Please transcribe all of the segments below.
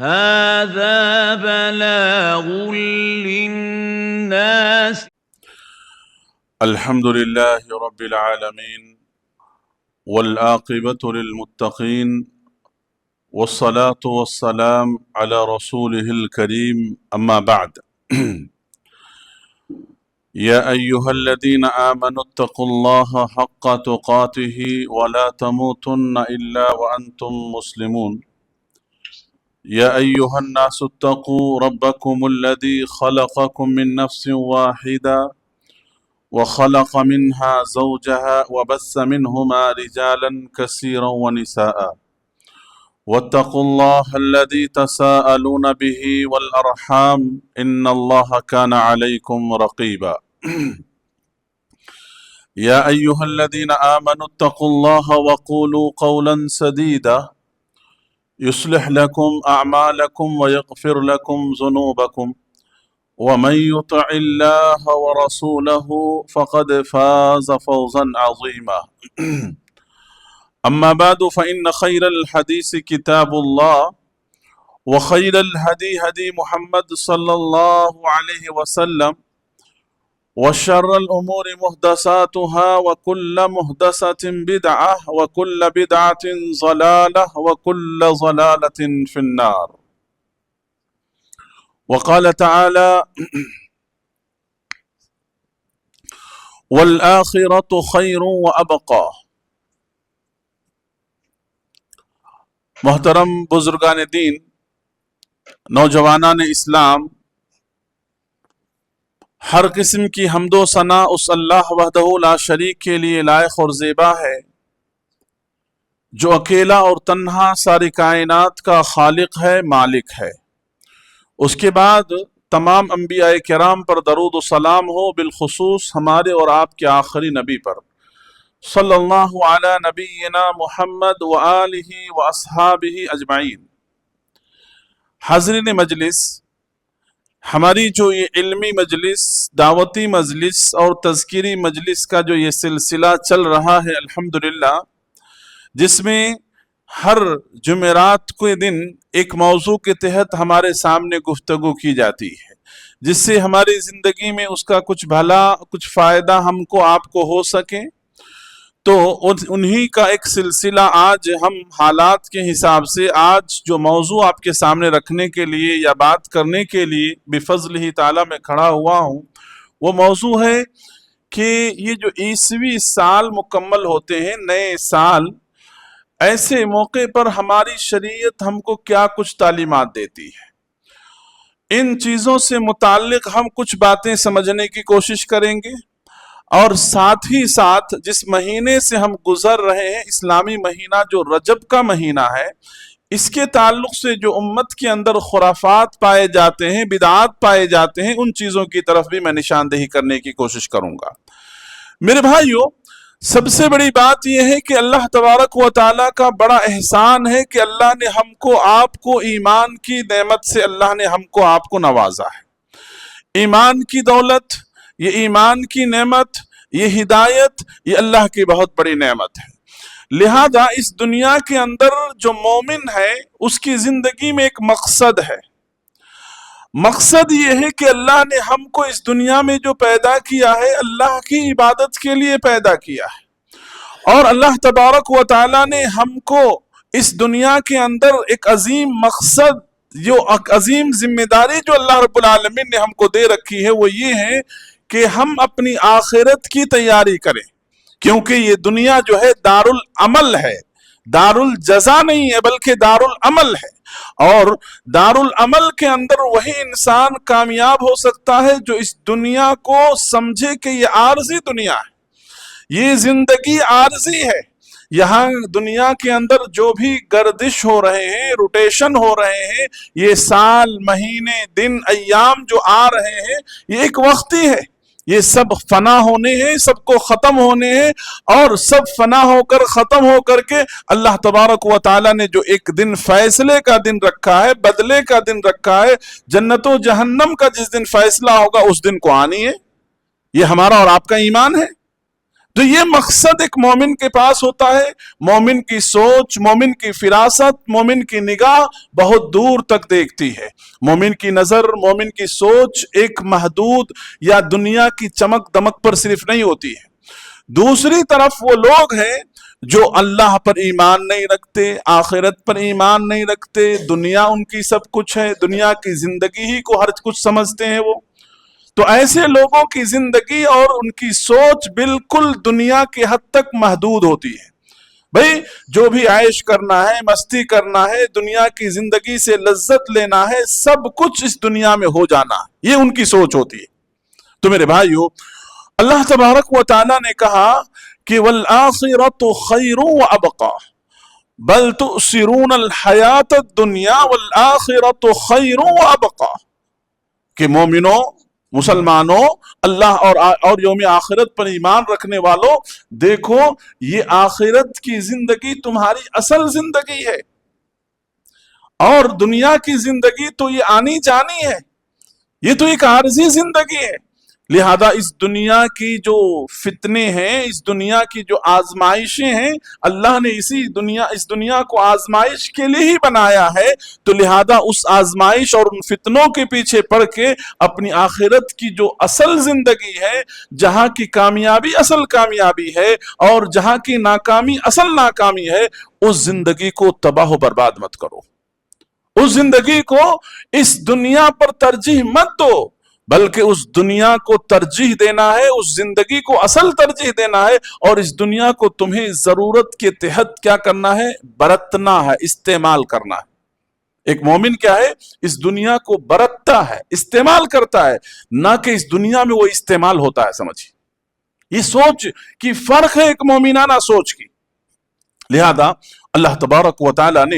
هذا بلاغ للناس. الحمد لله رب العالمين والعاقبة للمتقين والصلاة والسلام على رسوله الكريم أما بعد يا أيها الذين آمنوا اتقوا الله حق تقاته ولا تموتن إلا وأنتم مسلمون يا أيها الناس اتقوا ربكم الذي خلقكم من نفس واحدة وخلق منها زوجها وبث منهما رجالا كثيرا ونساء واتقوا الله الذي تساءلون به والأرحام إن الله كان عليكم رقيبا يا أيها الذين آمنوا اتقوا الله وقولوا قولا سديدا يصلح لكم أعمالكم ويغفر لكم ذنوبكم ومن يطع الله ورسوله فقد فاز فوزا عظيما أما بعد فإن خير الحديث كتاب الله وخير الهدي هدي محمد صلى الله عليه وسلم وشر الأمور محدثاتها وكل محدثة بدعة وكل بدعة ضلالة وكل ضلالة في النار. وقال تعالى والآخرة خير وأبقى. محترم بزرگان دین، نوجوانان اسلام، ہر قسم کی حمد و ثنا اس اللہ وحدہ لا شریک کے لیے لائق اور زیبا ہے جو اکیلا اور تنہا ساری کائنات کا خالق ہے، مالک ہے۔ اس کے بعد تمام انبیاء کرام پر درود و سلام ہو، بالخصوص ہمارے اور آپ کے آخری نبی پر صلی اللہ علی نبینا محمد وآلہ واصحابہ اجمعین۔ حاضرین مجلس، ہماری جو یہ علمی مجلس، دعوتی مجلس اور تذکیری مجلس کا جو یہ سلسلہ چل رہا ہے الحمدللہ، جس میں ہر جمعرات کے دن ایک موضوع کے تحت ہمارے سامنے گفتگو کی جاتی ہے، جس سے ہماری زندگی میں اس کا کچھ بھلا، کچھ فائدہ ہم کو آپ کو ہو سکے، تو انہی کا ایک سلسلہ آج ہم حالات کے حساب سے آج جو موضوع آپ کے سامنے رکھنے کے لیے یا بات کرنے کے لیے بفضلہ تعالی میں کھڑا ہوا ہوں، وہ موضوع ہے کہ یہ جو عیسوی سال مکمل ہوتے ہیں، نئے سال، ایسے موقع پر ہماری شریعت ہم کو کیا کچھ تعلیمات دیتی ہے۔ ان چیزوں سے متعلق ہم کچھ باتیں سمجھنے کی کوشش کریں گے، اور ساتھ ہی ساتھ جس مہینے سے ہم گزر رہے ہیں، اسلامی مہینہ جو رجب کا مہینہ ہے، اس کے تعلق سے جو امت کے اندر خرافات پائے جاتے ہیں، بدعات پائے جاتے ہیں، ان چیزوں کی طرف بھی میں نشاندہی کرنے کی کوشش کروں گا۔ میرے بھائیو، سب سے بڑی بات یہ ہے کہ اللہ تبارک و تعالیٰ کا بڑا احسان ہے کہ اللہ نے ہم کو آپ کو ایمان کی نعمت سے اللہ نے ہم کو آپ کو نوازا ہے۔ ایمان کی دولت، یہ ایمان کی نعمت، یہ ہدایت، یہ اللہ کی بہت بڑی نعمت ہے۔ لہذا اس دنیا کے اندر جو مومن ہے، اس کی زندگی میں ایک مقصد ہے۔ مقصد یہ ہے کہ اللہ نے ہم کو اس دنیا میں جو پیدا کیا ہے، اللہ کی عبادت کے لیے پیدا کیا ہے، اور اللہ تبارک و تعالیٰ نے ہم کو اس دنیا کے اندر ایک عظیم مقصد، جو عظیم ذمہ داری جو اللہ رب العالمین نے ہم کو دے رکھی ہے، وہ یہ ہے کہ ہم اپنی آخرت کی تیاری کریں، کیونکہ یہ دنیا جو ہے دار العمل ہے، دار الجزا نہیں ہے بلکہ دار العمل ہے، اور دار العمل کے اندر وہی انسان کامیاب ہو سکتا ہے جو اس دنیا کو سمجھے کہ یہ عارضی دنیا ہے، یہ زندگی عارضی ہے۔ یہاں دنیا کے اندر جو بھی گردش ہو رہے ہیں، روٹیشن ہو رہے ہیں، یہ سال، مہینے، دن، ایام جو آ رہے ہیں، یہ ایک وقتی ہے، یہ سب فنا ہونے ہیں، سب کو ختم ہونے ہیں، اور سب فنا ہو کر ختم ہو کر کے اللہ تبارک و تعالیٰ نے جو ایک دن فیصلے کا دن رکھا ہے، بدلے کا دن رکھا ہے، جنت و جہنم کا جس دن فیصلہ ہوگا اس دن کو آنی ہے۔ یہ ہمارا اور آپ کا ایمان ہے۔ تو یہ مقصد ایک مومن کے پاس ہوتا ہے. مومن کی سوچ، مومن کی فراست، مومن کی نگاہ بہت دور تک دیکھتی ہے. مومن کی نظر، مومن کی سوچ ایک محدود یا دنیا کی چمک دمک پر صرف نہیں ہوتی ہے. دوسری طرف وہ لوگ ہیں جو اللہ پر ایمان نہیں رکھتے، آخرت پر ایمان نہیں رکھتے، دنیا ان کی سب کچھ ہے، دنیا کی زندگی ہی کو ہر کچھ سمجھتے ہیں وہ. تو ایسے لوگوں کی زندگی اور ان کی سوچ بالکل دنیا کے حد تک محدود ہوتی ہے. بھئی جو بھی عیش کرنا ہے، مستی کرنا ہے، دنیا کی زندگی سے لذت لینا ہے، سب کچھ اس دنیا میں ہو جانا ہے، یہ ان کی سوچ ہوتی ہے. تو میرے بھائیو، اللہ تبارک و تعالیٰ نے کہا کہ وَالْآخِرَةُ خَيْرٌ وَأَبْقَى بَلْ تُؤْثِرُونَ الْحَيَاةَ الدُّنْيَا وَالْآخِرَةُ خَيْرٌ وَأَبْقَى کہ مومنوں، مسلمانوں، اللہ اور یوم آخرت پر ایمان رکھنے والوں، دیکھو یہ آخرت کی زندگی تمہاری اصل زندگی ہے، اور دنیا کی زندگی تو یہ آنی جانی ہے، یہ تو ایک عارضی زندگی ہے. لہذا اس دنیا کی جو فتنے ہیں، اس دنیا کی جو آزمائشیں ہیں، اللہ نے اس دنیا کو آزمائش کے لیے ہی بنایا ہے. تو لہذا اس آزمائش اور ان فتنوں کے پیچھے پڑ کے اپنی آخرت کی جو اصل زندگی ہے، جہاں کی کامیابی اصل کامیابی ہے اور جہاں کی ناکامی اصل ناکامی ہے، اس زندگی کو تباہ و برباد مت کرو. اس زندگی کو اس دنیا پر ترجیح مت دو، بلکہ اس دنیا کو ترجیح دینا ہے، اس زندگی کو اصل ترجیح دینا ہے، اور اس دنیا کو تمہیں ضرورت کے تحت کیا کرنا ہے؟ برتنا ہے، استعمال کرنا ہے. ایک مومن کیا ہے؟ اس دنیا کو برتتا ہے، استعمال کرتا ہے، نہ کہ اس دنیا میں وہ استعمال ہوتا ہے. سمجھیے، یہ سوچ کی فرق ہے ایک مومنانہ سوچ کی. لہذا اللہ تبارک و تعالیٰ نے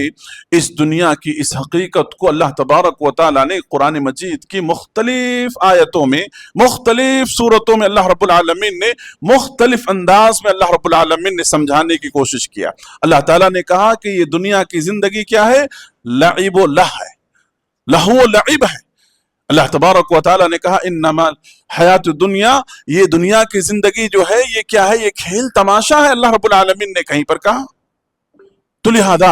اس دنیا کی اس حقیقت کو اللہ تبارک و تعالیٰ نے قرآن مجید کی مختلف آیتوں میں، مختلف صورتوں میں اللہ رب العالمین نے مختلف انداز میں اللہ رب العالمین نے سمجھانے کی کوشش کیا. اللہ تعالیٰ نے کہا کہ یہ دنیا کی زندگی کیا ہے؟ لعب و لہ ہے، لہو و لعب ہے. اللہ تبارک و تعالیٰ نے کہا انما حیات دنیا، یہ دنیا کی زندگی جو ہے یہ کیا ہے؟ یہ کھیل تماشا ہے. اللہ رب العالمین نے کہیں پر کہا. تو لہذا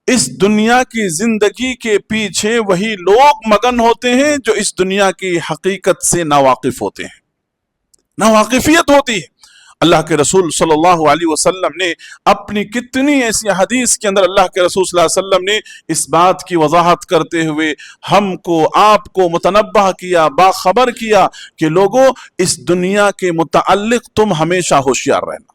اس دنیا کی زندگی کے پیچھے وہی لوگ مگن ہوتے ہیں جو اس دنیا کی حقیقت سے ناواقف ہوتے ہیں، ناواقفیت ہوتی ہے. اللہ کے رسول صلی اللہ علیہ وسلم نے اپنی کتنی ایسی حدیث کے اندر اللہ کے رسول صلی اللہ علیہ وسلم نے اس بات کی وضاحت کرتے ہوئے ہم کو، آپ کو متنبہ کیا، باخبر کیا کہ لوگوں اس دنیا کے متعلق تم ہمیشہ ہوشیار رہنا.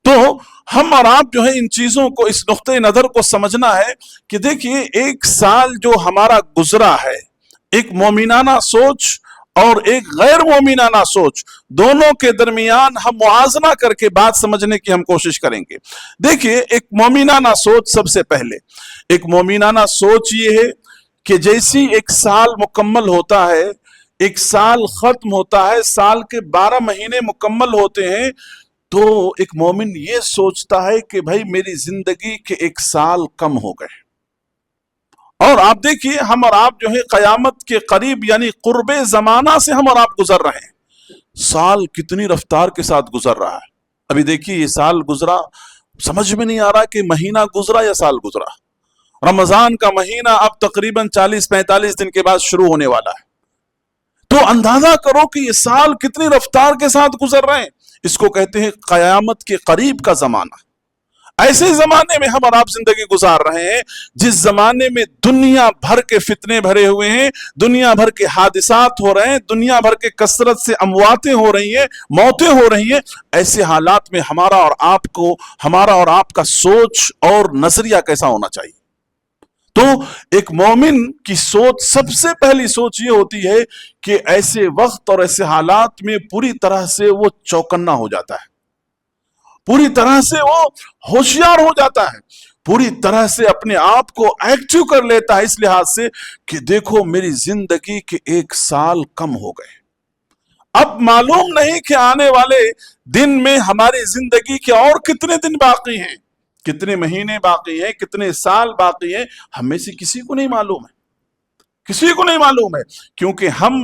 تو ہم اور آپ جو ہے ان چیزوں کو، اس نقطۂ نظر کو سمجھنا ہے کہ دیکھیے ایک سال جو ہمارا گزرا ہے، ایک مومنانہ سوچ اور ایک غیر مومنانہ سوچ، دونوں کے درمیان ہم موازنہ کر کے بات سمجھنے کی ہم کوشش کریں گے. دیکھیے ایک مومنانہ سوچ، سب سے پہلے ایک مومنانہ سوچ یہ ہے کہ جیسی ایک سال مکمل ہوتا ہے، ایک سال ختم ہوتا ہے، سال کے 12 مہینے مکمل ہوتے ہیں، تو ایک مومن یہ سوچتا ہے کہ بھائی میری زندگی کے 1 سال کم ہو گئے. اور آپ دیکھیے ہم اور آپ جو ہے قیامت کے قریب یعنی قرب زمانہ سے ہم اور آپ گزر رہے ہیں. سال کتنی رفتار کے ساتھ گزر رہا ہے. ابھی دیکھیے یہ سال گزرا، سمجھ میں نہیں آ رہا کہ مہینہ گزرا یا سال گزرا. رمضان کا مہینہ اب تقریباً 40-45 دن کے بعد شروع ہونے والا ہے. تو اندازہ کرو کہ یہ سال کتنی رفتار کے ساتھ گزر رہے ہیں. اس کو کہتے ہیں قیامت کے قریب کا زمانہ. ایسے زمانے میں ہم اور آپ زندگی گزار رہے ہیں جس زمانے میں دنیا بھر کے فتنے بھرے ہوئے ہیں، دنیا بھر کے حادثات ہو رہے ہیں، دنیا بھر کے کثرت سے امواتیں ہو رہی ہیں، موتیں ہو رہی ہیں. ایسے حالات میں ہمارا اور آپ کا سوچ اور نظریہ کیسا ہونا چاہیے؟ تو ایک مومن کی سوچ، سب سے پہلی سوچ یہ ہوتی ہے کہ ایسے وقت اور ایسے حالات میں پوری طرح سے وہ چوکنا ہو جاتا ہے، پوری طرح سے وہ ہوشیار ہو جاتا ہے، پوری طرح سے اپنے آپ کو ایکٹیو کر لیتا ہے اس لحاظ سے کہ دیکھو میری زندگی کے 1 سال کم ہو گئے. اب معلوم نہیں کہ آنے والے دن میں ہماری زندگی کے اور کتنے دن باقی ہیں، کتنے مہینے باقی ہیں، کتنے سال باقی ہیں. ہم میں سے کسی کو نہیں معلوم ہے، کسی کو نہیں معلوم ہے، کیونکہ ہم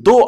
2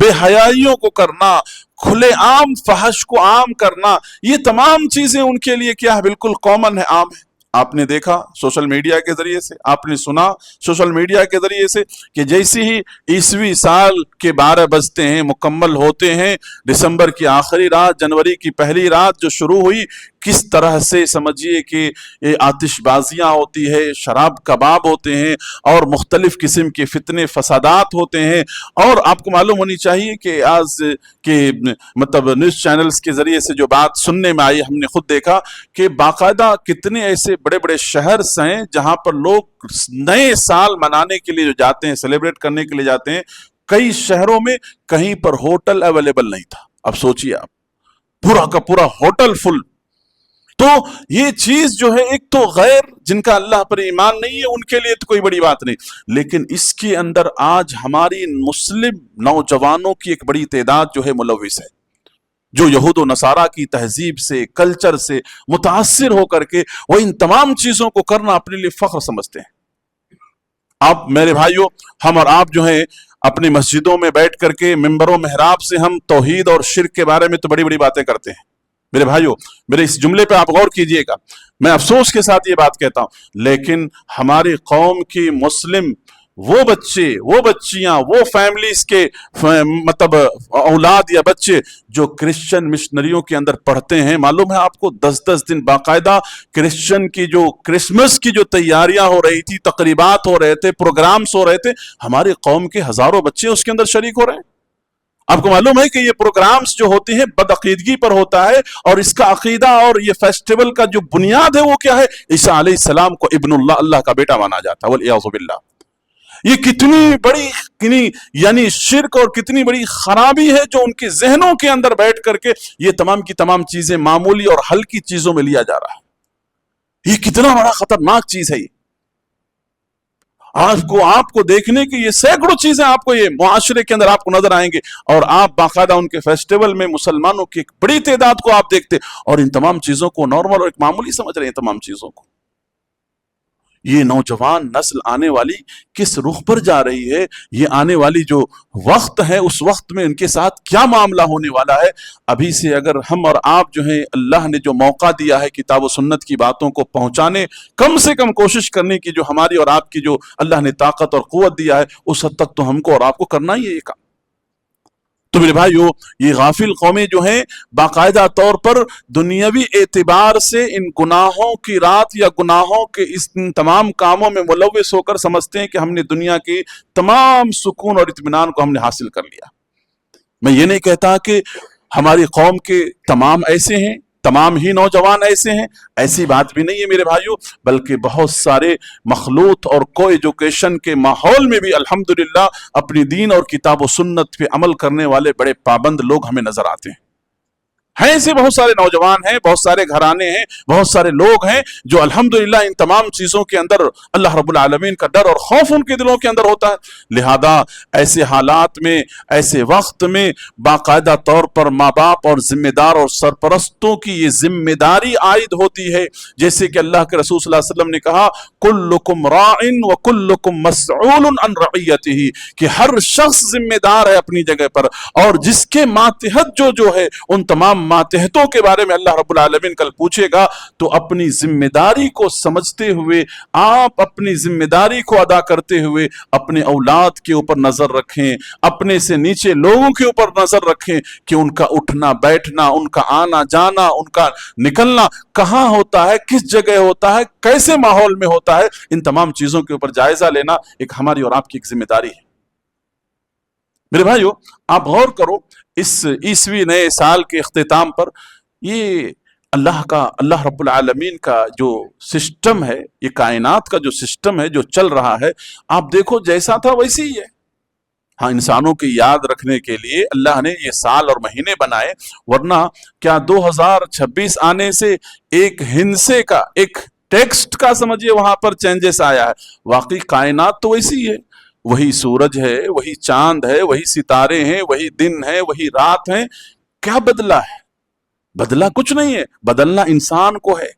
بے حیائیوں کو کرنا، کھلے عام فحش کو عام کرنا، یہ تمام چیزیں ان کے لیے کیا ہے؟ بالکل کامن ہے، عام ہے۔ آپ نے دیکھا سوشل میڈیا کے ذریعے سے، آپ نے سنا سوشل میڈیا کے ذریعے سے کہ جیسے ہی عیسوی سال کے 12 بجتے ہیں، مکمل ہوتے ہیں، دسمبر کی آخری رات، جنوری کی پہلی رات جو شروع ہوئی، کس طرح سے سمجھیے کہ یہ آتش بازیاں ہوتی ہے، شراب کباب ہوتے ہیں، اور مختلف قسم کے فتنے فسادات ہوتے ہیں۔ اور آپ کو معلوم ہونی چاہیے کہ آج کے مطلب نیوز چینلز کے ذریعے سے جو بات سننے میں آئی، ہم نے خود دیکھا کہ باقاعدہ کتنے ایسے بڑے بڑے شہر ہیں جہاں پر لوگ نئے سال منانے کے لیے جو جاتے ہیں، سیلیبریٹ کرنے کے لیے جاتے ہیں، کئی شہروں میں کہیں پر ہوٹل اویلیبل نہیں تھا۔ اب سوچئے آپ، پورا کا پورا ہوٹل فل۔ تو یہ چیز جو ہے، ایک تو غیر جن کا اللہ پر ایمان نہیں ہے ان کے لیے تو کوئی بڑی بات نہیں، لیکن اس کے اندر آج ہماری مسلم نوجوانوں کی ایک بڑی تعداد جو ہے ملوث ہے، جو یہود و نصارہ کی تہذیب سے، کلچر سے متاثر ہو کر کے وہ ان تمام چیزوں کو کرنا اپنے لیے فخر سمجھتے ہیں۔ آپ میرے بھائیوں، ہم اور آپ جو ہیں اپنی مسجدوں میں بیٹھ کر کے ممبر و محراب سے ہم توحید اور شرک کے بارے میں تو بڑی بڑی باتیں کرتے ہیں۔ میرے بھائیوں، میرے اس جملے پہ آپ غور کیجئے گا، میں افسوس کے ساتھ یہ بات کہتا ہوں، لیکن ہماری قوم کی مسلم وہ بچے، وہ بچیاں، وہ فیملیز کے مطلب اولاد یا بچے جو کرسچن مشنریوں کے اندر پڑھتے ہیں، معلوم ہے آپ کو 10 دن باقاعدہ کرسچن کی جو کرسمس کی جو تیاریاں ہو رہی تھی، تقریبات ہو رہے تھے، پروگرامز ہو رہے تھے، ہماری قوم کے ہزاروں بچے اس کے اندر شریک ہو رہے ہیں۔ آپ کو معلوم ہے کہ یہ پروگرامز جو ہوتے ہیں بدعقیدگی پر ہوتا ہے، اور اس کا عقیدہ اور یہ فیسٹیول کا جو بنیاد ہے وہ کیا ہے؟ عیسیٰ علیہ السلام کو ابن اللہ، اللہ کا بیٹا مانا جاتا ہے، والعیاذ باللہ۔ یہ کتنی بڑی یعنی شرک اور کتنی بڑی خرابی ہے جو ان کے ذہنوں کے اندر بیٹھ کر کے یہ تمام کی تمام چیزیں معمولی اور ہلکی چیزوں میں لیا جا رہا ہے۔ یہ کتنا بڑا خطرناک چیز ہے۔ یہ آپ کو دیکھنے کی یہ سینکڑوں چیزیں آپ کو یہ معاشرے کے اندر آپ کو نظر آئیں گے، اور آپ باقاعدہ ان کے فیسٹیول میں مسلمانوں کی ایک بڑی تعداد کو آپ دیکھتے، اور ان تمام چیزوں کو نارمل اور ایک معمولی سمجھ رہے ہیں تمام چیزوں کو۔ یہ نوجوان نسل آنے والی کس رخ پر جا رہی ہے؟ یہ آنے والی جو وقت ہے، اس وقت میں ان کے ساتھ کیا معاملہ ہونے والا ہے؟ ابھی سے اگر ہم اور آپ جو ہیں، اللہ نے جو موقع دیا ہے کتاب و سنت کی باتوں کو پہنچانے، کم سے کم کوشش کرنے کی، جو ہماری اور آپ کی جو اللہ نے طاقت اور قوت دیا ہے، اس حد تک تو ہم کو اور آپ کو کرنا ہی ہے یہ کام۔ تو میرے بھائیو، یہ غافل قومیں جو ہیں باقاعدہ طور پر دنیاوی اعتبار سے ان گناہوں کی رات یا گناہوں کے ان تمام کاموں میں ملوث ہو کر سمجھتے ہیں کہ ہم نے دنیا کی تمام سکون اور اطمینان کو ہم نے حاصل کر لیا۔ میں یہ نہیں کہتا کہ ہماری قوم کے تمام ایسے ہیں، تمام ہی نوجوان ایسے ہیں، ایسی بات بھی نہیں ہے میرے بھائیو، بلکہ بہت سارے مخلوط اور کو ایجوکیشن کے ماحول میں بھی الحمدللہ اپنی دین اور کتاب و سنت پہ عمل کرنے والے بڑے پابند لوگ ہمیں نظر آتے ہیں۔ ایسے بہت سارے نوجوان ہیں، بہت سارے گھرانے ہیں، بہت سارے لوگ ہیں جو الحمدللہ ان تمام چیزوں کے اندر اللہ رب العالمین کا ڈر اور خوف ان کے دلوں کے اندر ہوتا ہے۔ لہذا ایسے حالات میں، ایسے وقت میں باقاعدہ طور پر ماں باپ اور ذمہ دار اور سرپرستوں کی یہ ذمہ داری عائد ہوتی ہے، جیسے کہ اللہ کے رسول صلی اللہ علیہ وسلم نے کہا کلکم راعن وکلکم مسئول عن رعیتہ، کہ ہر شخص ذمہ دار ہے اپنی جگہ پر، اور جس کے ماتحت جو ہے ان تمام ماتحتوں کے بارے میں اللہ رب العالمین کل پوچھے گا۔ تو اپنی ذمہ داری کو سمجھتے ہوئے، آپ اپنی ذمہ داری کو ادا کرتے ہوئے اپنے اولاد کے اوپر نظر رکھیں، اپنے سے نیچے لوگوں کے اوپر نظر رکھیں کہ ان کا اٹھنا بیٹھنا، ان کا آنا جانا، ان کا نکلنا کہاں ہوتا ہے، کس جگہ ہوتا ہے، کیسے ماحول میں ہوتا ہے، ان تمام چیزوں کے اوپر جائزہ لینا ایک ہماری اور آپ کی ایک ذمہ داری ہے۔ میرے بھائیو، آپ غور کرو اس عیسوی نئے سال کے اختتام پر، یہ اللہ رب العالمین کا جو سسٹم ہے، یہ کائنات کا جو سسٹم ہے جو چل رہا ہے، آپ دیکھو جیسا تھا ویسے ہی ہے۔ ہاں، انسانوں کی یاد رکھنے کے لیے اللہ نے یہ سال اور مہینے بنائے، ورنہ کیا 2026 آنے سے ایک ہندسے کا، ایک ٹیکسٹ کا سمجھیے وہاں پر چینجز آیا ہے؟ واقعی کائنات تو ویسی ہے، وہی سورج ہے، وہی چاند ہے، وہی ستارے ہیں، وہی دن ہے، وہی رات ہیں۔ کیا بدلا ہے؟ بدلا کچھ نہیں ہے، بدلنا انسان کو ہے،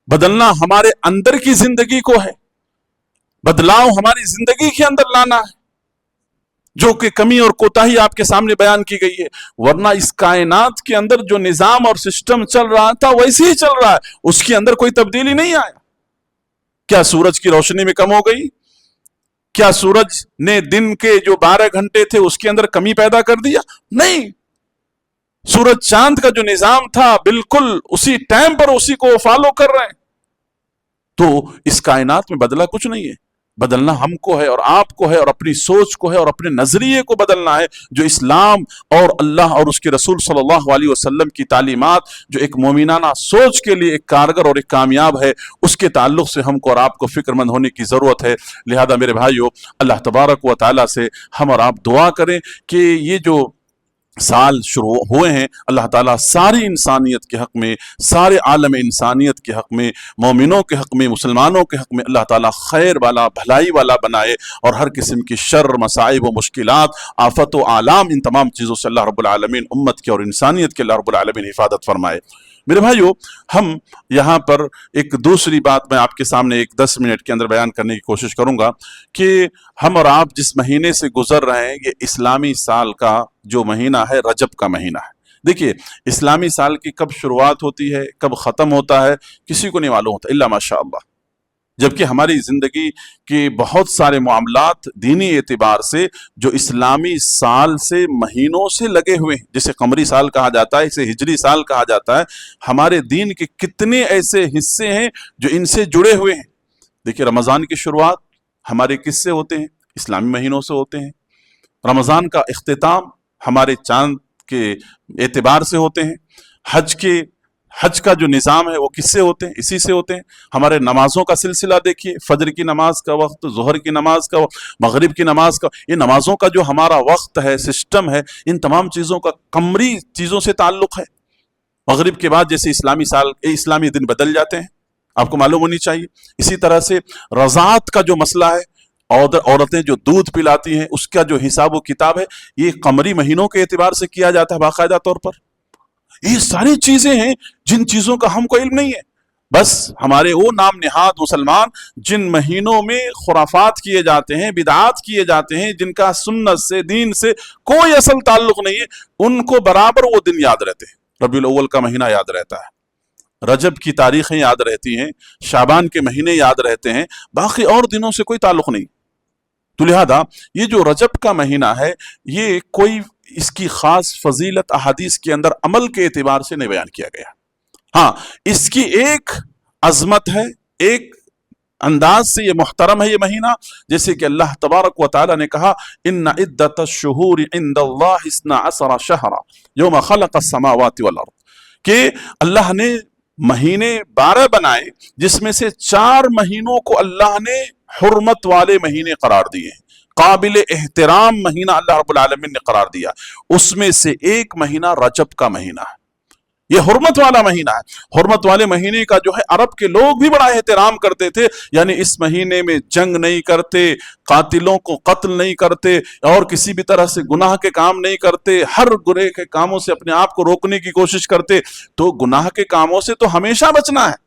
بدلنا ہمارے اندر کی زندگی کو ہے، بدلاؤ ہماری زندگی کے اندر لانا ہے۔ جو کہ کمی اور کوتاہی آپ کے سامنے بیان کی گئی ہے، ورنہ اس کائنات کے اندر جو نظام اور سسٹم چل رہا تھا ویسے ہی چل رہا ہے، اس کے اندر کوئی تبدیلی نہیں آیا۔ کیا سورج کی روشنی میں کم ہو گئی؟ کیا سورج نے دن کے جو 12 گھنٹے تھے اس کے اندر کمی پیدا کر دیا؟ نہیں، سورج چاند کا جو نظام تھا بالکل اسی ٹائم پر اسی کو فالو کر رہے ہیں۔ تو اس کائنات میں بدلا کچھ نہیں ہے، بدلنا ہم کو ہے اور آپ کو ہے، اور اپنی سوچ کو ہے اور اپنے نظریے کو بدلنا ہے، جو اسلام اور اللہ اور اس کے رسول صلی اللہ علیہ وسلم کی تعلیمات جو ایک مومنانہ سوچ کے لیے ایک کارگر اور ایک کامیاب ہے، اس کے تعلق سے ہم کو اور آپ کو فکر مند ہونے کی ضرورت ہے۔ لہذا میرے بھائیو، اللہ تبارک و تعالیٰ سے ہم اور آپ دعا کریں کہ یہ جو سال شروع ہوئے ہیں، اللہ تعالیٰ ساری انسانیت کے حق میں، سارے عالم انسانیت کے حق میں، مومنوں کے حق میں، مسلمانوں کے حق میں اللہ تعالیٰ خیر والا، بھلائی والا بنائے، اور ہر قسم کی شر، مصائب و مشکلات، آفت و آلام، ان تمام چیزوں سے اللہ رب العالمین امت کی اور انسانیت کے اللہ رب العالمین حفاظت فرمائے۔ میرے بھائیو، ہم یہاں پر ایک دوسری بات میں آپ کے سامنے ایک 10 منٹ کے اندر بیان کرنے کی کوشش کروں گا کہ ہم اور آپ جس مہینے سے گزر رہے ہیں، یہ اسلامی سال کا جو مہینہ ہے، رجب کا مہینہ ہے۔ دیکھیے، اسلامی سال کی کب شروعات ہوتی ہے، کب ختم ہوتا ہے، کسی کو نہیں معلوم ہوتا الا ماشاء اللہ، جبکہ ہماری زندگی کے بہت سارے معاملات دینی اعتبار سے جو اسلامی سال سے مہینوں سے لگے ہوئے ہیں، جسے قمری سال کہا جاتا ہے، اسے ہجری سال کہا جاتا ہے، ہمارے دین کے کتنے ایسے حصے ہیں جو ان سے جڑے ہوئے ہیں۔ دیکھیے، رمضان کی شروعات ہمارے کس سے ہوتے ہیں؟ اسلامی مہینوں سے ہوتے ہیں۔ رمضان کا اختتام ہمارے چاند کے اعتبار سے ہوتے ہیں۔ حج کا جو نظام ہے وہ کس سے ہوتے ہیں؟ اسی سے ہوتے ہیں۔ ہمارے نمازوں کا سلسلہ دیکھیے، فجر کی نماز کا وقت، ظہر کی نماز کا وقت، مغرب کی نماز کا، یہ نمازوں کا جو ہمارا وقت ہے، سسٹم ہے، ان تمام چیزوں کا قمری چیزوں سے تعلق ہے۔ مغرب کے بعد جیسے اسلامی دن بدل جاتے ہیں، آپ کو معلوم ہونی چاہیے۔ اسی طرح سے رضاعت کا جو مسئلہ ہے، عورتیں جو دودھ پلاتی ہیں، اس کا جو حساب و کتاب ہے، یہ قمری مہینوں کے اعتبار سے کیا جاتا ہے باقاعدہ طور پر۔ یہ ساری چیزیں ہیں جن چیزوں کا ہم کو علم نہیں ہے۔ بس ہمارے وہ نام نہاد مسلمان جن مہینوں میں خرافات کیے جاتے ہیں، بدعات کیے جاتے ہیں، جن کا سنت سے، دین سے کوئی اصل تعلق نہیں ہے، ان کو برابر وہ دن یاد رہتے ہیں۔ ربیع الاول کا مہینہ یاد رہتا ہے، رجب کی تاریخیں یاد رہتی ہیں، شعبان کے مہینے یاد رہتے ہیں، باقی اور دنوں سے کوئی تعلق نہیں۔ تو لہذا یہ جو رجب کا مہینہ ہے، یہ کوئی اس کی خاص فضیلت احادیث کے اندر عمل کے اعتبار سے نہیں بیان کیا گیا۔ ہاں، اس کی ایک عظمت ہے، ایک انداز سے یہ محترم ہے یہ مہینہ، جیسے کہ اللہ تبارک و تعالی نے کہا، ان عدت الشہور عند اللہ 12 شہرا یوم خلق السماوات والارض، کہ اللہ نے مہینے 12 بنائے، جس میں سے 4 مہینوں کو اللہ نے حرمت والے مہینے قرار دیے ہیں، قابل احترام مہینہ اللہ رب العالمین نے قرار دیا۔ اس میں سے ایک مہینہ رجب کا مہینہ ہے، یہ حرمت والا مہینہ ہے۔ حرمت والے مہینے کا جو ہے عرب کے لوگ بھی بڑا احترام کرتے تھے، یعنی اس مہینے میں جنگ نہیں کرتے، قاتلوں کو قتل نہیں کرتے، اور کسی بھی طرح سے گناہ کے کام نہیں کرتے، ہر گناہ کے کاموں سے اپنے آپ کو روکنے کی کوشش کرتے۔ تو گناہ کے کاموں سے تو ہمیشہ بچنا ہے،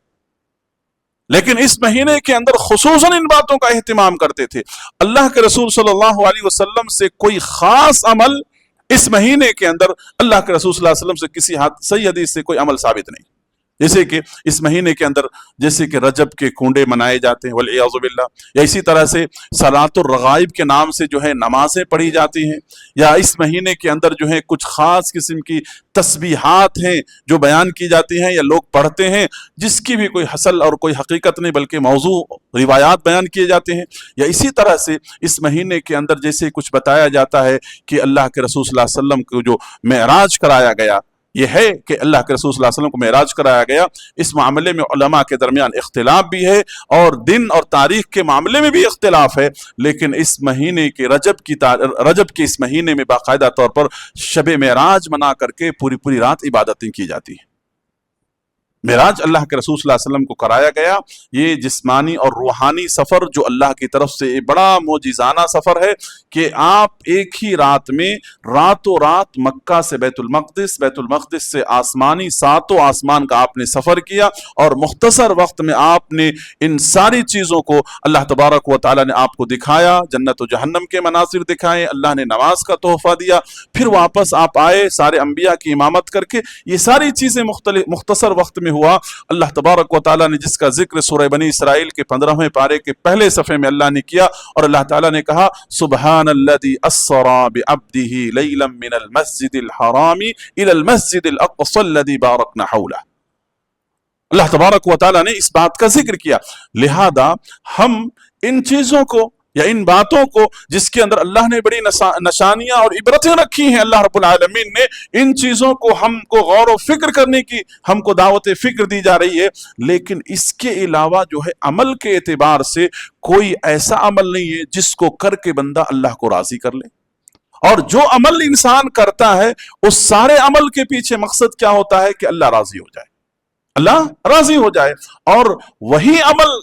لیکن اس مہینے کے اندر خصوصاً ان باتوں کا اہتمام کرتے تھے۔ اللہ کے رسول صلی اللہ علیہ وسلم سے کوئی خاص عمل اس مہینے کے اندر، اللہ کے رسول صلی اللہ علیہ وسلم سے کسی صحیح حدیث سے کوئی عمل ثابت نہیں۔ جیسے کہ اس مہینے کے اندر جیسے کہ رجب کے کنڈے منائے جاتے ہیں والعیاذ باللہ، یا اسی طرح سے صلاۃ الرغائب کے نام سے جو ہے نمازیں پڑھی جاتی ہیں، یا اس مہینے کے اندر جو ہے کچھ خاص قسم کی تسبیحات ہیں جو بیان کی جاتی ہیں یا لوگ پڑھتے ہیں، جس کی بھی کوئی حصل اور کوئی حقیقت نہیں بلکہ موضوع روایات بیان کیے جاتے ہیں۔ یا اسی طرح سے اس مہینے کے اندر جیسے کچھ بتایا جاتا ہے کہ اللہ کے رسول صلی اللہ علیہ وسلم کو جو معراج کرایا گیا، یہ ہے کہ اللہ کے رسول صلی اللہ علیہ وسلم کو معراج کرایا گیا۔ اس معاملے میں علماء کے درمیان اختلاف بھی ہے، اور دن اور تاریخ کے معاملے میں بھی اختلاف ہے، لیکن اس مہینے کے رجب کے اس مہینے میں باقاعدہ طور پر شب معراج منا کر کے پوری رات عبادتیں کی جاتی ہیں۔ معراج اللہ کے رسول صلی اللہ علیہ وسلم کو کرایا گیا. یہ جسمانی اور روحانی سفر جو اللہ کی طرف سے ایک بڑا معجزانہ سفر ہے کہ آپ ایک ہی رات میں راتوں رات مکہ سے بیت المقدس سے آسمانی ساتوں آسمان کا آپ نے سفر کیا، اور مختصر وقت میں آپ نے ان ساری چیزوں کو اللہ تبارک و تعالیٰ نے آپ کو دکھایا، جنت و جہنم کے مناظر دکھائے، اللہ نے نماز کا تحفہ دیا، پھر واپس آپ آئے سارے انبیاء کی امامت کر کے. یہ ساری چیزیں مختصر وقت میں ہوا. اللہ تبارک و تعالیٰ نے جس کا ذکر سورہ بنی اسرائیل کے 15ویں پارے کے پہلے صفحے میں اللہ نے کیا، اور اللہ تعالیٰ نے کہا سبحان الذی اسری بعبدہ لیلا من المسجد الحرام الی المسجد الاقصی الذی بارکنا حولہ. اللہ تبارک و تعالیٰ نے اس بات کا ذکر کیا. لہذا ہم ان چیزوں کو یا ان باتوں کو جس کے اندر اللہ نے بڑی نشانیاں اور عبرتیں رکھی ہیں اللہ رب العالمین نے، ان چیزوں کو ہم کو غور و فکر کرنے کی ہم کو دعوت فکر دی جا رہی ہے. لیکن اس کے علاوہ جو ہے عمل کے اعتبار سے کوئی ایسا عمل نہیں ہے جس کو کر کے بندہ اللہ کو راضی کر لے. اور جو عمل انسان کرتا ہے اس سارے عمل کے پیچھے مقصد کیا ہوتا ہے کہ اللہ راضی ہو جائے، اللہ راضی ہو جائے. اور وہی عمل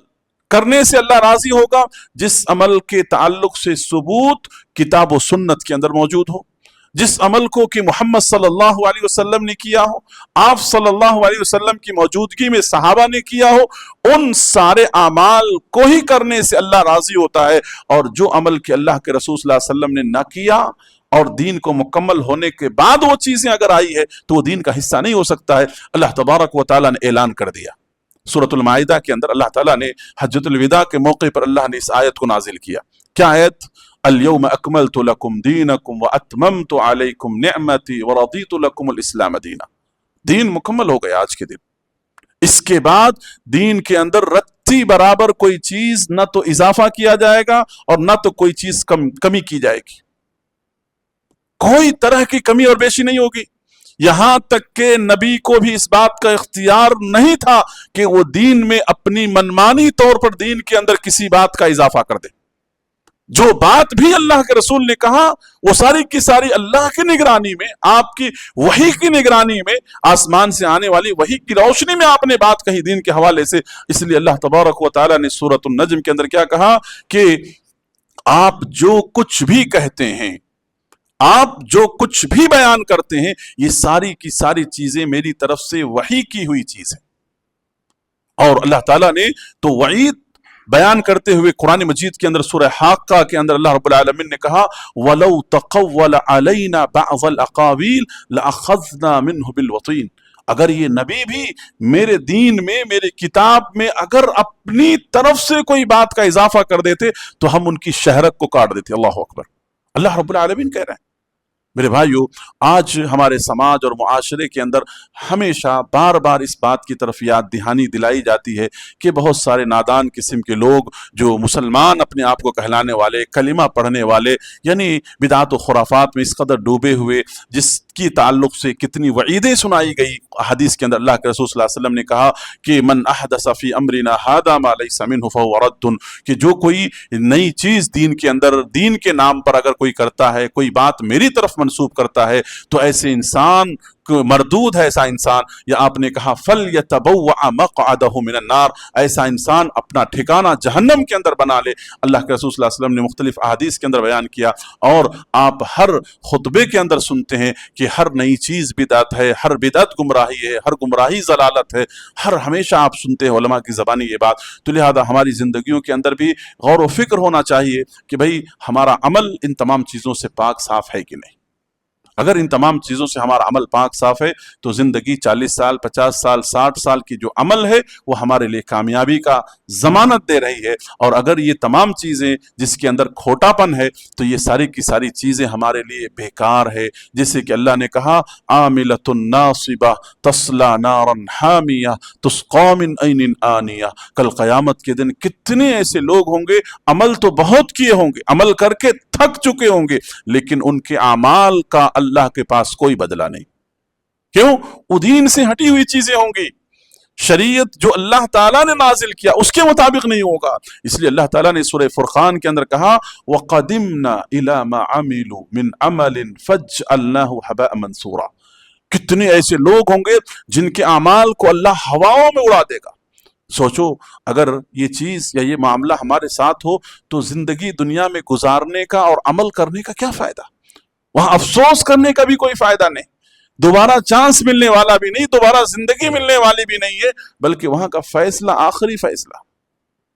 کرنے سے اللہ راضی ہوگا جس عمل کے تعلق سے ثبوت کتاب و سنت کے اندر موجود ہو، جس عمل کو کہ محمد صلی اللہ علیہ وسلم نے کیا ہو، آپ صلی اللہ علیہ وسلم کی موجودگی میں صحابہ نے کیا ہو. ان سارے اعمال کو ہی کرنے سے اللہ راضی ہوتا ہے. اور جو عمل کہ اللہ کے رسول صلی اللہ علیہ وسلم نے نہ کیا اور دین کو مکمل ہونے کے بعد وہ چیزیں اگر آئی ہے تو وہ دین کا حصہ نہیں ہو سکتا ہے. اللہ تبارک و تعالیٰ نے اعلان کر دیا سورۃ المائدہ کے اندر. اللہ تعالیٰ نے حجۃ الوداع کے موقع پر اللہ نے اس آیت کو نازل کیا. کیا آیت؟ اليوم اکملت لکم دینکم واتممت علیکم نعمتی ورضیت لکم الاسلام دینا. دین مکمل ہو گیا آج کے دن. اس کے بعد دین کے اندر رتی برابر کوئی چیز نہ تو اضافہ کیا جائے گا اور نہ تو کوئی چیز کمی کی جائے گی. کوئی طرح کی کمی اور بیشی نہیں ہوگی. یہاں تک کہ نبی کو بھی اس بات کا اختیار نہیں تھا کہ وہ دین میں اپنی منمانی طور پر دین کے اندر کسی بات کا اضافہ کر دے. جو بات بھی اللہ کے رسول نے کہا وہ ساری کی ساری اللہ کی نگرانی میں، آپ کی وحی کی نگرانی میں، آسمان سے آنے والی وحی کی روشنی میں آپ نے بات کہی دین کے حوالے سے. اس لیے اللہ تبارک و تعالیٰ نے سورۃ النجم کے اندر کیا کہا کہ آپ جو کچھ بھی کہتے ہیں، آپ جو کچھ بھی بیان کرتے ہیں، یہ ساری کی ساری چیزیں میری طرف سے وحی کی ہوئی چیز ہے. اور اللہ تعالیٰ نے تو وعید بیان کرتے ہوئے قرآن مجید کے اندر سورہ حاقہ کے اندر اللہ رب العالمین نے کہا وَلَوْ تَقَوَّلَ عَلَيْنَا بَعْضَ الْأَقَاوِيلِ لَأَخَذْنَا مِنْهُ بِالْوَطِينِ. اگر یہ نبی بھی میرے دین میں، میرے کتاب میں اگر اپنی طرف سے کوئی بات کا اضافہ کر دیتے تو ہم ان کی شہرت کو کاٹ دیتے. اللہ اکبر. اللہ رب العالمین کہہ رہے ہیں. میرے بھائیو، آج ہمارے سماج اور معاشرے کے اندر ہمیشہ بار بار اس بات کی طرف یاد دہانی دلائی جاتی ہے کہ بہت سارے نادان قسم کے لوگ جو مسلمان اپنے آپ کو کہلانے والے، کلمہ پڑھنے والے، یعنی بدعات و خرافات میں اس قدر ڈوبے ہوئے، جس کی تعلق سے کتنی وعیدیں سنائی گئی. حدیث کے اندر اللہ کے رسول صلی اللہ علیہ وسلم نے کہا کہ من احدث فی امرنا ھذا ما لیس منہ فہو رد، کہ جو کوئی نئی چیز دین کے اندر، دین کے نام پر اگر کوئی کرتا ہے، کوئی بات میری طرف منسوب کرتا ہے تو ایسے انسان مردود ہے. ایسا انسان، یا آپ نے کہا فَلْيَتَبَوَّعَ مَقْعَدَهُ مِنَ النَّارِ، ایسا انسان اپنا ٹھکانہ جہنم کے اندر بنا لے. اللہ کے رسول صلی اللہ علیہ وسلم نے مختلف احادیث کے اندر بیان کیا، اور آپ ہر خطبے کے اندر سنتے ہیں کہ ہر نئی چیز بدعت ہے، ہر بدعت گمراہی ہے، ہر گمراہی ضلالت ہے، ہمیشہ آپ سنتے ہیں علماء کی زبانی یہ بات. تو لہذا ہماری زندگیوں کے اندر بھی غور و فکر ہونا چاہیے کہ بھئی ہمارا عمل ان تمام چیزوں سے پاک صاف ہے کہ نہیں. اگر ان تمام چیزوں سے ہمارا عمل پاک صاف ہے تو زندگی 40 سال 50 سال 60 سال کی جو عمل ہے وہ ہمارے لیے کامیابی کا ضمانت دے رہی ہے. اور اگر یہ تمام چیزیں جس کے اندر کھوٹا پن ہے تو یہ ساری کی ساری چیزیں ہمارے لیے بیکار ہے. جیسے کہ اللہ نے کہا عاملۃ ناصبہ تصلی نارا حامیہ تسقی من عین آنیہ. کل قیامت کے دن کتنے ایسے لوگ ہوں گے، عمل تو بہت کیے ہوں گے، عمل کر کے تھک چکے ہوں گے، لیکن ان کے اعمال کا اللہ کے پاس کوئی بدلہ نہیں. کیوں؟ وہ دین سے ہٹی ہوئی چیزیں ہوں گی. شریعت جو اللہ تعالیٰ نے نازل کیا اس کے مطابق نہیں ہوگا. اس لیے اللہ تعالیٰ نے سورہ فرقان کے اندر کہا وَقَدِمْنَا إِلَى مَا عَمِلُوا مِنْ عَمَلٍ فَجْعَلْنَاهُ هَبَاءً مَنْثُورًا، کتنے ایسے لوگ ہوں گے جن کے اعمال کو اللہ ہواؤں میں اڑا دے گا۔ سوچو اگر یہ چیز یا یہ معاملہ ہمارے ساتھ ہو تو زندگی دنیا میں گزارنے کا اور عمل کرنے کا کیا فائدہ؟ وہاں افسوس کرنے کا بھی کوئی فائدہ نہیں، دوبارہ چانس ملنے والا بھی نہیں، دوبارہ زندگی ملنے والی بھی نہیں ہے، بلکہ وہاں کا فیصلہ آخری فیصلہ۔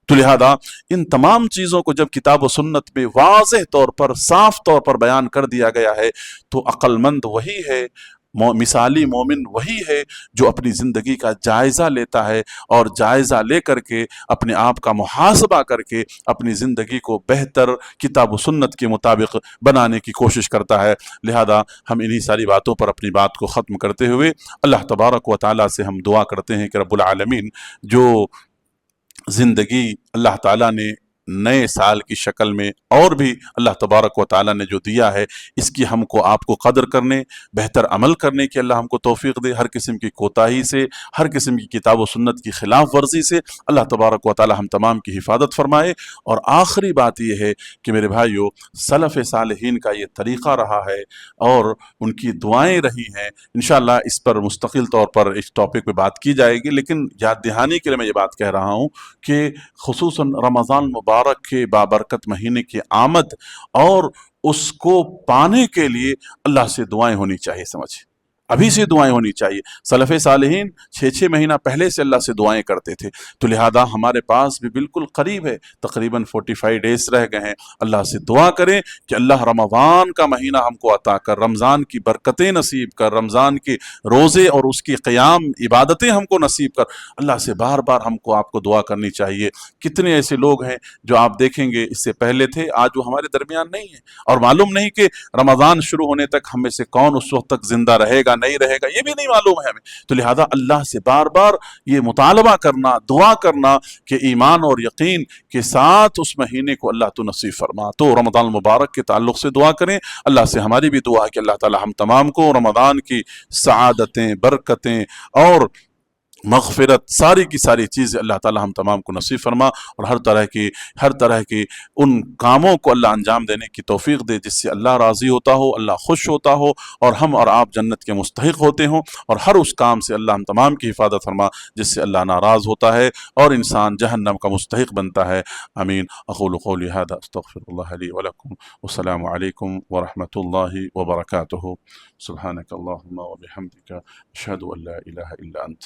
تو لہذا ان تمام چیزوں کو جب کتاب و سنت میں واضح طور پر صاف طور پر بیان کر دیا گیا ہے تو عقل مند وہی ہے، مثالی مومن وہی ہے جو اپنی زندگی کا جائزہ لیتا ہے اور جائزہ لے کر کے اپنے آپ کا محاسبہ کر کے اپنی زندگی کو بہتر کتاب و سنت کے مطابق بنانے کی کوشش کرتا ہے۔ لہذا ہم انہی ساری باتوں پر اپنی بات کو ختم کرتے ہوئے اللہ تبارک و تعالیٰ سے ہم دعا کرتے ہیں کہ رب العالمین جو زندگی اللہ تعالیٰ نے نئے سال کی شکل میں اور بھی اللہ تبارک و تعالیٰ نے جو دیا ہے، اس کی ہم کو آپ کو قدر کرنے، بہتر عمل کرنے کی اللہ ہم کو توفیق دے۔ ہر قسم کی کوتاہی سے، ہر قسم کی کتاب و سنت کی خلاف ورزی سے اللہ تبارک و تعالیٰ ہم تمام کی حفاظت فرمائے۔ اور آخری بات یہ ہے کہ میرے بھائیو، سلف صالحین کا یہ طریقہ رہا ہے اور ان کی دعائیں رہی ہیں۔ انشاءاللہ اس پر مستقل طور پر اس ٹاپک پہ بات کی جائے گی، لیکن یاد دہانی کے لیے میں یہ بات کہہ رہا ہوں کہ خصوصاً رمضان مبارک کے بابرکت مہینے کی آمد اور اس کو پانے کے لیے اللہ سے دعائیں ہونی چاہیے، سمجھے ابھی سے دعائیں ہونی چاہیے۔ سلف صالحین 6 مہینہ پہلے سے اللہ سے دعائیں کرتے تھے، تو لہذا ہمارے پاس بھی بالکل قریب ہے، تقریباً 45 ڈیز رہ گئے ہیں۔ اللہ سے دعا کریں کہ اللہ رمضان کا مہینہ ہم کو عطا کر، رمضان کی برکتیں نصیب کر، رمضان کے روزے اور اس کی قیام عبادتیں ہم کو نصیب کر۔ اللہ سے بار بار ہم کو آپ کو دعا کرنی چاہیے۔ کتنے ایسے لوگ ہیں جو آپ دیکھیں گے اس سے پہلے تھے، آج وہ ہمارے درمیان نہیں ہیں، اور معلوم نہیں کہ رمضان شروع ہونے تک ہم میں سے کون اس وقت تک زندہ رہے گا نہیں رہے گا، یہ بھی نہیں معلوم ہے ہمیں۔ تو لہذا اللہ سے بار بار یہ مطالبہ کرنا، دعا کرنا کہ ایمان اور یقین کے ساتھ اس مہینے کو اللہ تو نصیب فرما۔ تو رمضان المبارک کے تعلق سے دعا کریں، اللہ سے ہماری بھی دعا ہے کہ اللہ تعالی ہم تمام کو رمضان کی سعادتیں، برکتیں اور مغفرت، ساری کی ساری چیزیں اللہ تعالی ہم تمام کو نصیب فرما، اور ہر طرح کی ان کاموں کو اللہ انجام دینے کی توفیق دے جس سے اللہ راضی ہوتا ہو، اللہ خوش ہوتا ہو، اور ہم اور آپ جنت کے مستحق ہوتے ہوں، اور ہر اس کام سے اللہ ہم تمام کی حفاظت فرما جس سے اللہ ناراض ہوتا ہے اور انسان جہنم کا مستحق بنتا ہے۔ آمین۔ اقول قولی ھذا استغفر اللہ لی ولکم، والسلام علیکم ورحمۃ اللہ وبرکاتہ۔ سبحانک اللہم وبحمدک، اشہد ان لا الہ الا انت۔